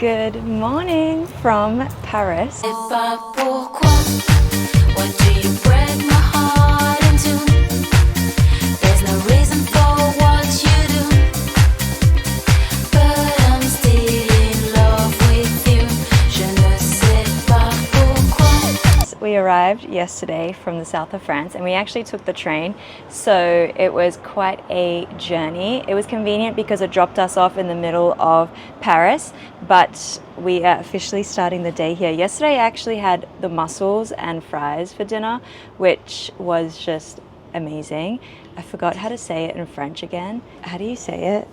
Good morning from Paris. What do you break my heart into? There's no reason for what you do, but I'm still in love with you. Je ne sais pas pourquoi. We arrived yesterday from the south of France and we actually took the train, so it was quite a journey. It was convenient because it dropped us off in the middle of Paris, but we are officially starting the day here. Yesterday I actually had the mussels and fries for dinner, which was just amazing. I forgot how to say it in French again. How do you say it?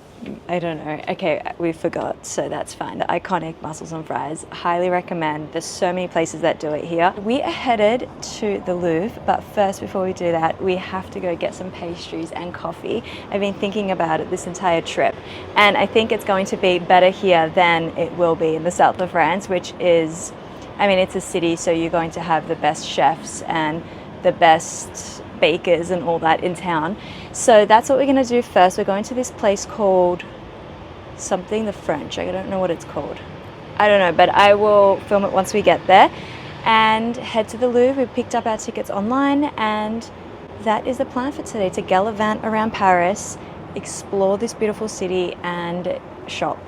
I don't know. Okay, we forgot, so that's fine. The iconic mussels and fries. Highly recommend. There's so many places that do it here. We are headed to the Louvre, but first, before we do that, we have to go get some pastries and coffee. I've been thinking about it this entire trip, and I think it's going to be better here than it will be in the south of France, which is, I mean, it's a city, so you're going to have the best chefs and the best bakers and all that in town. So that's what we're going to do first. We're going to this place called something, the French. I don't know what it's called. I don't know, but I will film it once we get there and head to the Louvre. We picked up our tickets online, and that is the plan for today, to gallivant around Paris, explore this beautiful city and shop.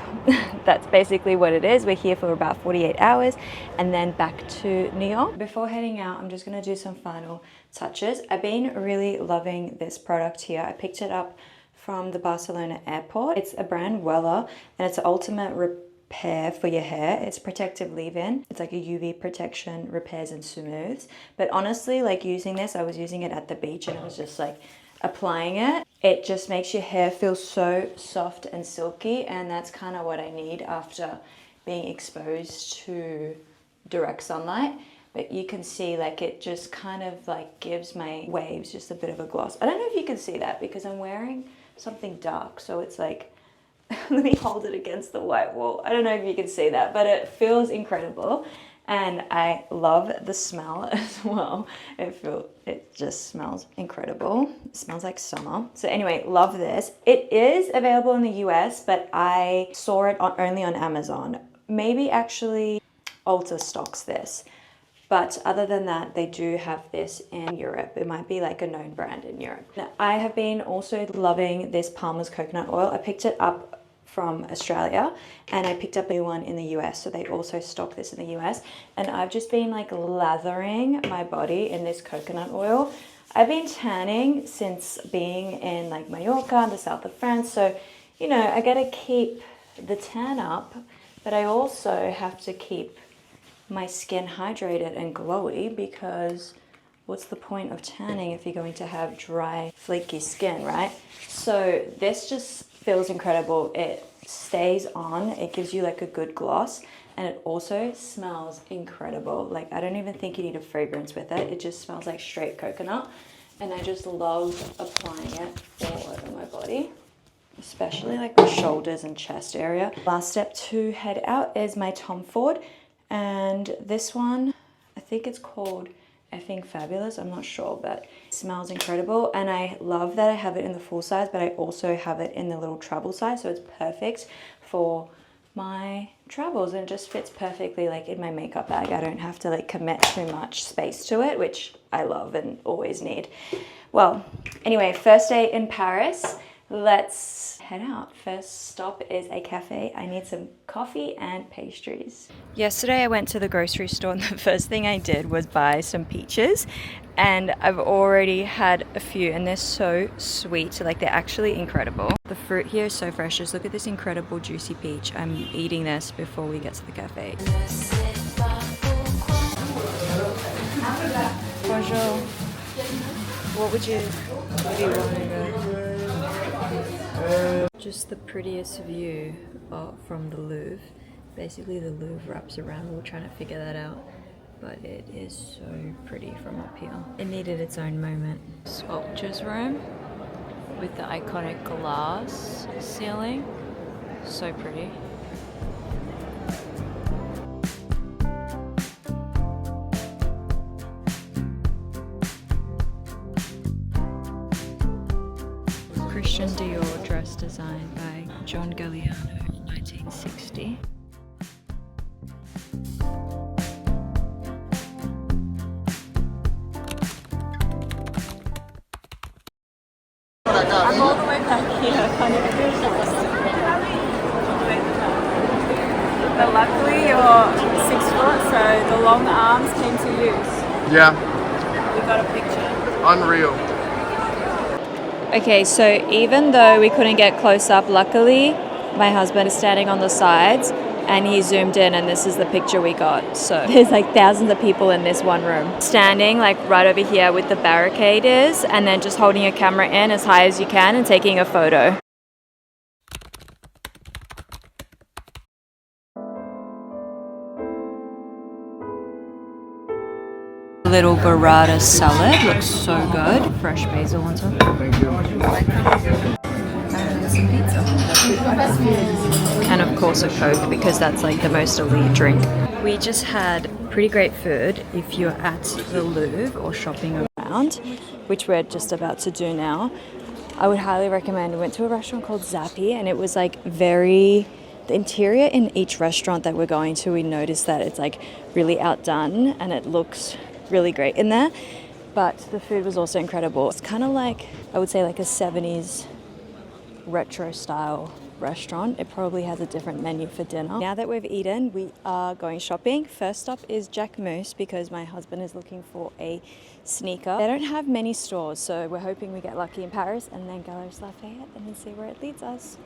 That's basically what it is. We're here for about 48 hours and then back to Nihal. Before heading out, I'm just going to do some final touches. I've been really loving this product here. I picked it up from the Barcelona airport. It's a brand Wella, and it's an ultimate repair for your hair. It's protective leave-in. It's like a UV protection, repairs and smooths. But honestly, like using this, I was using it at the beach and it was just like applying it. It just makes your hair feel so soft and silky, and that's kind of what I need after being exposed to direct sunlight. But you can see like it just kind of like gives my waves just a bit of a gloss. I don't know if you can see that because I'm wearing something dark, so it's like, let me hold it against the white wall. I don't know if you can see that, but it feels incredible. And I love the smell as well. It just smells incredible. It smells like summer. So anyway, love this. It is available in the US, but I saw it only on Amazon. Maybe actually Ulta stocks this. But other than that, they do have this in Europe. It might be like a known brand in Europe. Now, I have been also loving this Palmer's coconut oil. I picked it up from Australia and I picked up a new one in the US, so they also stock this in the US, and I've just been like lathering my body in this coconut oil. I've been tanning since being in like Mallorca and the south of France, so you know, I gotta keep the tan up, but I also have to keep my skin hydrated and glowy, because what's the point of tanning if you're going to have dry, flaky skin, right? So this just feels incredible. It stays on, it gives you like a good gloss, and it also smells incredible. Like I don't even think you need a fragrance with it. It just smells like straight coconut, and I just love applying it all over my body, especially like the shoulders and chest area. Last step to head out is my Tom Ford, and this one, I think it's called Effing Fabulous, I'm not sure, but it smells incredible. And I love that I have it in the full size, but I also have it in the little travel size, so it's perfect for my travels and just fits perfectly like in my makeup bag. I don't have to like commit too much space to it, which I love and always need. Well, anyway, first day in Paris. Let's head out. First stop is a cafe. I need some coffee and pastries. Yesterday I went to the grocery store and the first thing I did was buy some peaches, and I've already had a few and they're so sweet. Like they're actually incredible. The fruit here is so fresh. Just look at this incredible juicy peach. I'm eating this before we get to the cafe. Bonjour. What do you want to go? Just the prettiest view from the Louvre. Basically the Louvre wraps around. We're trying to figure that out, but it is so pretty from up here. It needed its own moment. Sculptures room with the iconic glass ceiling. So pretty. Christian Dior dress designed by John Galliano in 1960. But luckily you're 6 foot, so the long arms came to use. Yeah, We got a picture. unreal. Okay, so even though we couldn't get close up, luckily my husband is standing on the sides and he zoomed in and this is the picture we got. So there's like thousands of people in this one room. Standing like right over here with the barricade is, and then just holding your camera in as high as you can and taking a photo. Little burrata salad, looks so good. Fresh basil on top. Thank you. And some pizza. And of course a Coke, because that's like the most elite drink. We just had pretty great food if you're at the Louvre or shopping around, which we're just about to do now. I would highly recommend. We went to a restaurant called Zappi and it was like the interior in each restaurant that we're going to, we noticed that it's like really outdone and it looks really great in there, but the food was also incredible. It's kind of like, I would say like a 70s retro style restaurant. It probably has a different menu for dinner. Now that we've eaten, we are going shopping. First stop is Jack Moose because my husband is looking for a sneaker. They don't have many stores, so we're hoping we get lucky in Paris and then Galeries Lafayette and then see where it leads us.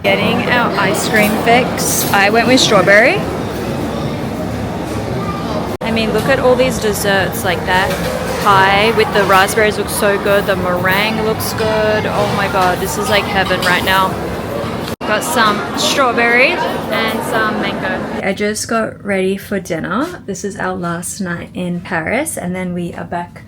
Getting our ice cream fix. I went with strawberry. I mean, look at all these desserts like that. Pie with the raspberries looks so good. The meringue looks good. Oh my god, this is like heaven right now. Got some strawberries and some mango. I just got ready for dinner. This is our last night in Paris and then we are back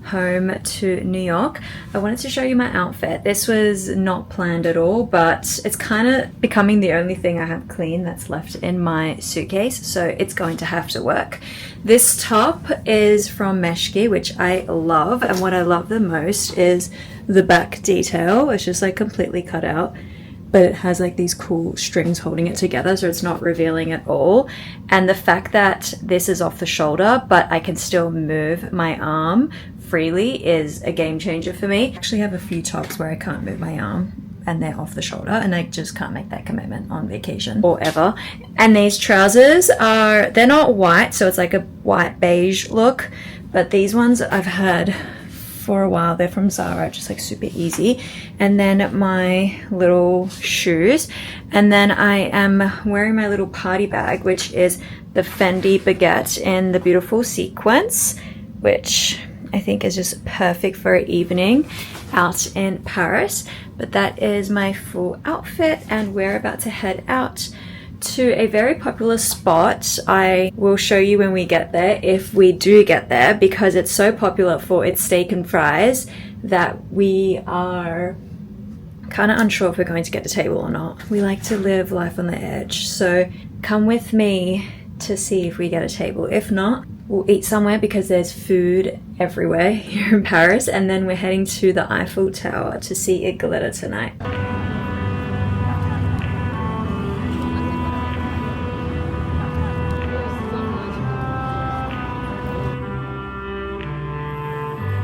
home to New York. I wanted to show you my outfit. This was not planned at all, but it's kind of becoming the only thing I have clean that's left in my suitcase, so it's going to have to work. This top is from Meshki, which I love, and what I love the most is the back detail. It's just like completely cut out, but it has like these cool strings holding it together, so it's not revealing at all. And the fact that this is off the shoulder, but I can still move my arm freely is a game changer for me. I actually have a few tops where I can't move my arm and they're off the shoulder, and I just can't make that commitment on vacation or ever. And these trousers they're not white, so it's like a white beige look, but these ones I've had for a while. They're from Zara, just like super easy. And then my little shoes, and then I am wearing my little party bag, which is the Fendi baguette in the beautiful sequence, which I think is just perfect for an evening out in Paris. But that is my full outfit and we're about to head out to a very popular spot. I will show you when we get there, if we do get there, because it's so popular for its steak and fries that we are kind of unsure if we're going to get a table or not. We like to live life on the edge, so come with me to see if we get a table. If not, we'll eat somewhere because there's food everywhere here in Paris, and then we're heading to the Eiffel Tower to see it glitter tonight.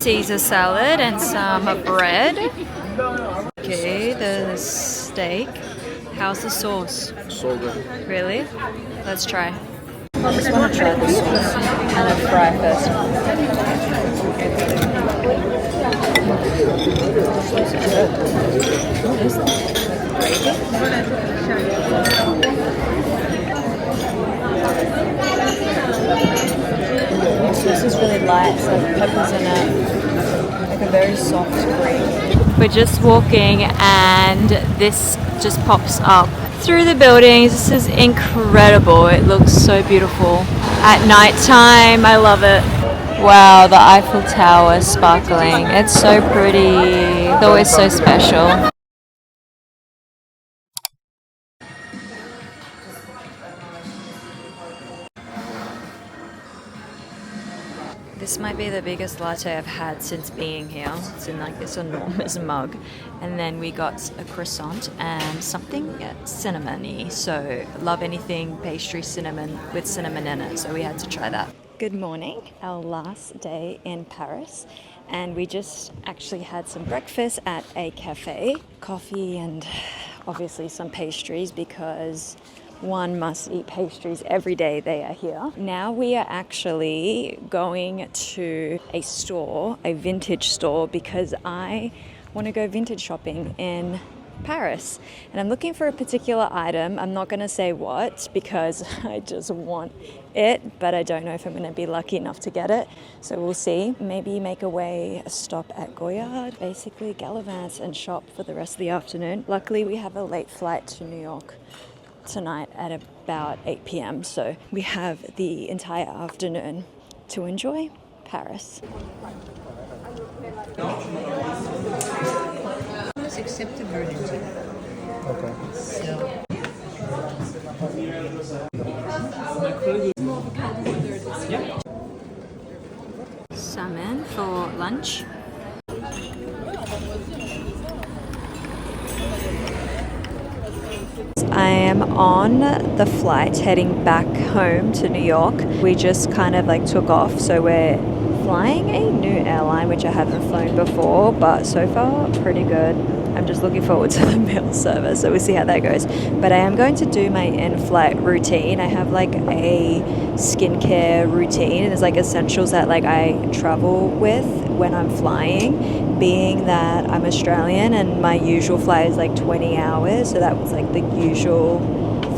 Caesar salad and some bread. Okay, the steak. How's the sauce? So good. Really? Let's try. I just want to try the sauce and then fry first. What is that? The sauce is really light, so the peppers in it, like a very soft cream. We're just walking and this just pops up through the buildings. This is incredible. It looks so beautiful at night time. I love it. Wow, the Eiffel Tower sparkling. It's so pretty. It's always so special. This might be the biggest latte I've had since being here. It's in like this enormous mug. And then we got a croissant and something cinnamony. So love anything pastry cinnamon with cinnamon in it. So we had to try that. Good morning, our last day in Paris. and we just actually had some breakfast at a cafe, coffee and obviously some pastries because one must eat pastries every day they are here. Now we are actually going to a store, a vintage store, because I want to go vintage shopping in Paris. And I'm looking for a particular item. I'm not going to say what because I just want it, but I don't know if I'm going to be lucky enough to get it. So we'll see. Maybe make a stop at Goyard, basically gallivant and shop for the rest of the afternoon. Luckily, we have a late flight to New York tonight at about 8 p.m. So we have the entire afternoon to enjoy Paris. Except the virginity. Okay. So Salmon for lunch. I am on the flight heading back home to New York. We just kind of like took off, so we're flying a new airline which I haven't flown before, but so far pretty good. I'm just looking forward to the meal service, so we'll see how that goes. But I am going to do my in-flight routine. I have like a skincare routine, and there's like essentials that like I travel with when I'm flying, being that I'm Australian and my usual flight is like 20 hours, so that was like the usual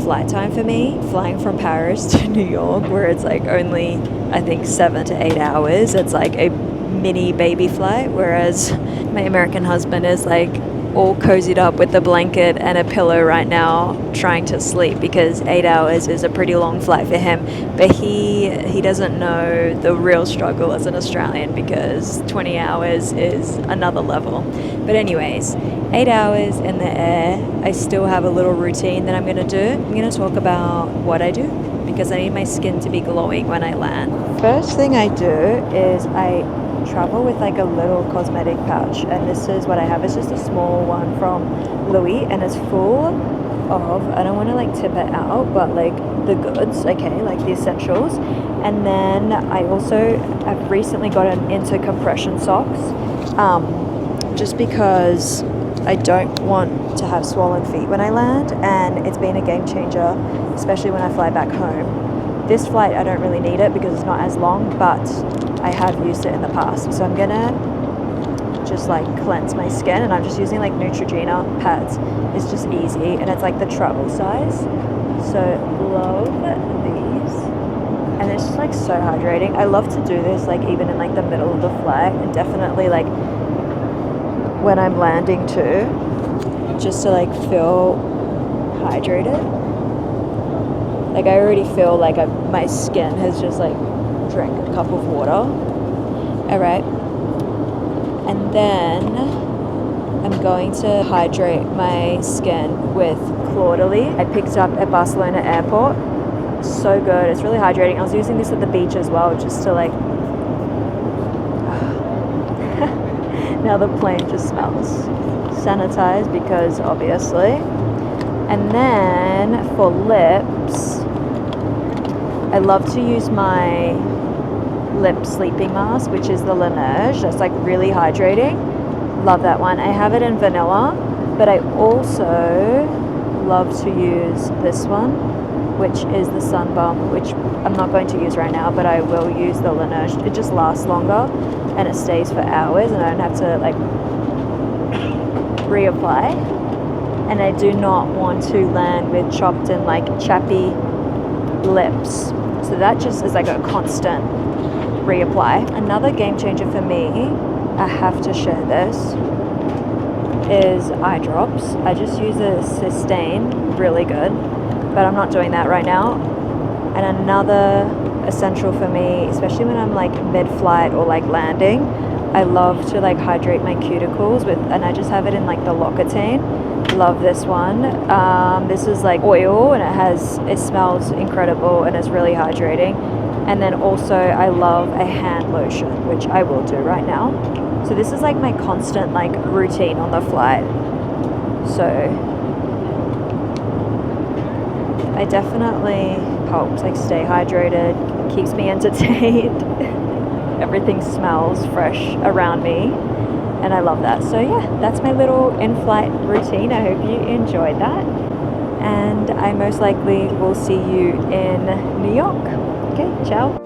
flight time for me. Flying from Paris to New York, where it's like only I think 7 to 8 hours, it's like a mini baby flight, whereas my American husband is like all cozied up with a blanket and a pillow right now trying to sleep because 8 hours is a pretty long flight for him, but he doesn't know the real struggle as an Australian because 20 hours is another level. But anyways, 8 hours in the air. I still have a little routine that I'm going to do. I'm going to talk about what I do because I need my skin to be glowing when I land. First thing I do is I travel with like a little cosmetic pouch, and this is what I have. It's just a small one from Louis, and it's full of, I don't want to like tip it out, but like the goods, okay, like the essentials. And then I also have recently gotten into compression socks, just because I don't want to have swollen feet when I land, and it's been a game changer, especially when I fly back home. This flight I don't really need it because it's not as long, but I have used it in the past. So I'm gonna just like cleanse my skin, and I'm just using like Neutrogena pads. It's just easy, and it's like the travel size. So love these, and it's just like so hydrating. I love to do this like even in like the middle of the flight, and definitely like when I'm landing too, just to like feel hydrated. Like I already feel like my skin has just like drank a cup of water. All right, and then I'm going to hydrate my skin with Claudely. I picked up at Barcelona airport. So good, it's really hydrating. I was using this at the beach as well, just to like now the plane just smells sanitized because obviously. And then for lips, I love to use my lip sleeping mask, which is the Laneige. That's like really hydrating. Love that one. I have it in vanilla, but I also love to use this one, which is the Sun Bum, which I'm not going to use right now, but I will use the Laneige. It just lasts longer and it stays for hours, and I don't have to like reapply. And I do not want to land with chopped and like chappy lips. So that just is like a constant reapply. Another game changer for me, I have to share this, is eye drops. I just use a Sustain, really good, but I'm not doing that right now. And another essential for me, especially when I'm like mid-flight or like landing, I love to like hydrate my cuticles with, and I just have it in like the L'Occitane. Love this one. This is like oil, and it smells incredible, and it's really hydrating. And then also I love a hand lotion, which I will do right now. So this is like my constant like routine on the flight. So I definitely helps like stay hydrated, keeps me entertained. everything smells fresh around me, and I love that. So yeah, that's my little in-flight routine. I hope you enjoyed that, and I most likely will see you in New York. Okay, ciao.